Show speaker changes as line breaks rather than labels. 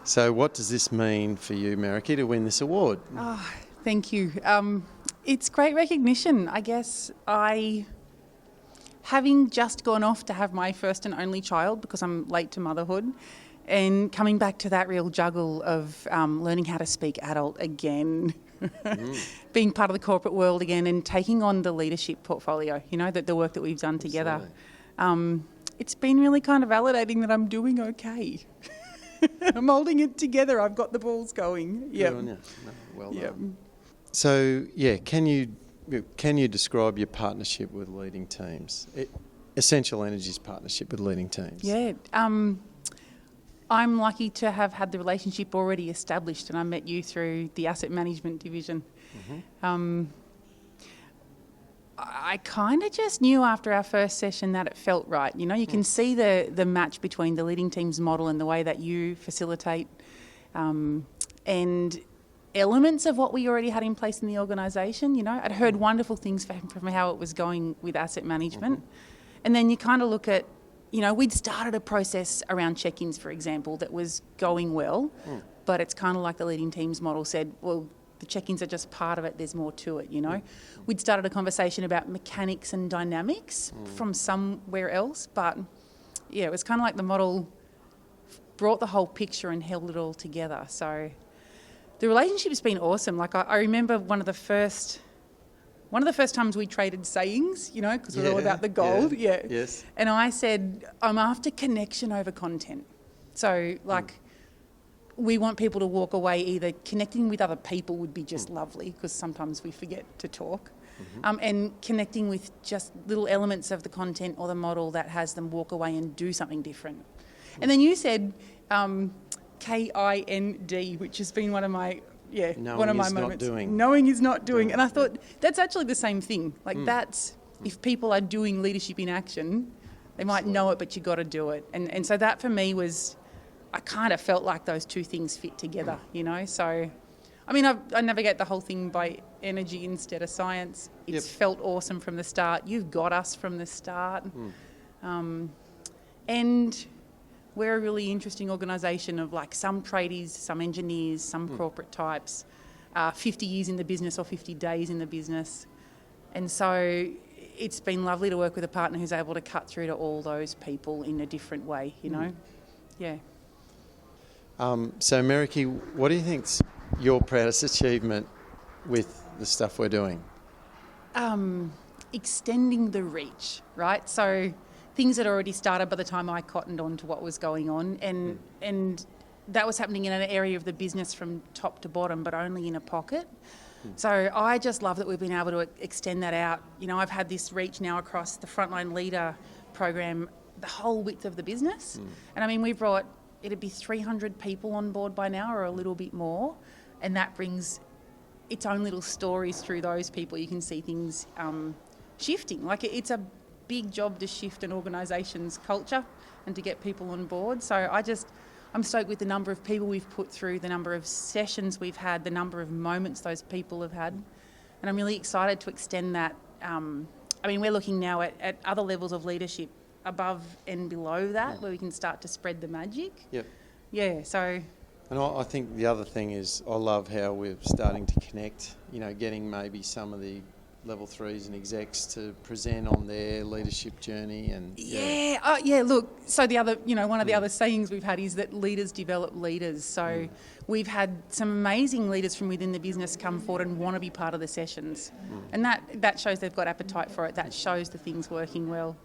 So what does this mean for you, Mereki, to win this award?
Oh, thank you. It's great recognition. I guess having just gone off to have my first and only child because I'm late to motherhood, and coming back to that real juggle of learning how to speak adult again, being part of the corporate world again, and taking on the leadership portfolio, the work that we've done together. It's been really kind of validating that I'm doing okay. I'm holding it together. I've got the balls going. Yeah.
Well done. So, can you describe your partnership with leading teams? Essential Energy's partnership with leading teams.
Yeah. I'm lucky to have had the relationship already established, and I met you through the asset management division. I kind of just knew after our first session that it felt right. You can see the match between the leading teams model and the way that you facilitate and elements of what we already had in place in the organisation. I'd heard wonderful things from how it was going with asset management. And then you kind of look at, we'd started a process around check-ins, for example, that was going well, but it's kind of like the leading teams model said, well, the check-ins are just part of it, there's more to it, We'd started a conversation about mechanics and dynamics from somewhere else, but it was kind of like the model brought the whole picture and held it all together. So the relationship's been awesome. Like I remember one of the first times we traded sayings, because we're all about the gold. Yeah.
Yes.
And I said, I'm after connection over content. So we want people to walk away either connecting with other people would be just lovely, because sometimes we forget to talk, and connecting with just little elements of the content or the model that has them walk away and do something different. And then you said KIND, which has been one of my moments. Knowing is not doing. And I thought that's actually the same thing. Like that's, if people are doing leadership in action, they might know it, but you got to do it. And so that for me was, I kind of felt like those two things fit together, So, I navigate the whole thing by energy instead of science. It's felt awesome from the start. You've got us from the start. And we're a really interesting organisation of like some tradies, some engineers, some corporate types, 50 years in the business or 50 days in the business. And so it's been lovely to work with a partner who's able to cut through to all those people in a different way, Yeah.
So Mereki, what do you think's your proudest achievement with the stuff we're doing?
Extending the reach, right? So things had already started by the time I cottoned on to what was going on, and that was happening in an area of the business from top to bottom, but only in a pocket. So I just love that we've been able to extend that out. I've had this reach now across the Frontline Leader program, the whole width of the business. And we've brought, it'd be 300 people on board by now, or a little bit more, and that brings its own little stories through those people. You can see things shifting. Like it's a big job to shift an organisation's culture and to get people on board. So I'm stoked with the number of people we've put through, the number of sessions we've had, the number of moments those people have had, and I'm really excited to extend that. We're looking now at other levels of leadership above and below that, where we can start to spread the magic.
Yep.
Yeah, so...
And I think the other thing is I love how we're starting to connect, getting maybe some of the level 3s and execs to present on their leadership journey. And
look, so the other, one of the other sayings we've had is that leaders develop leaders. So we've had some amazing leaders from within the business come forward and want to be part of the sessions. And that shows they've got appetite for it. That shows the thing's working well.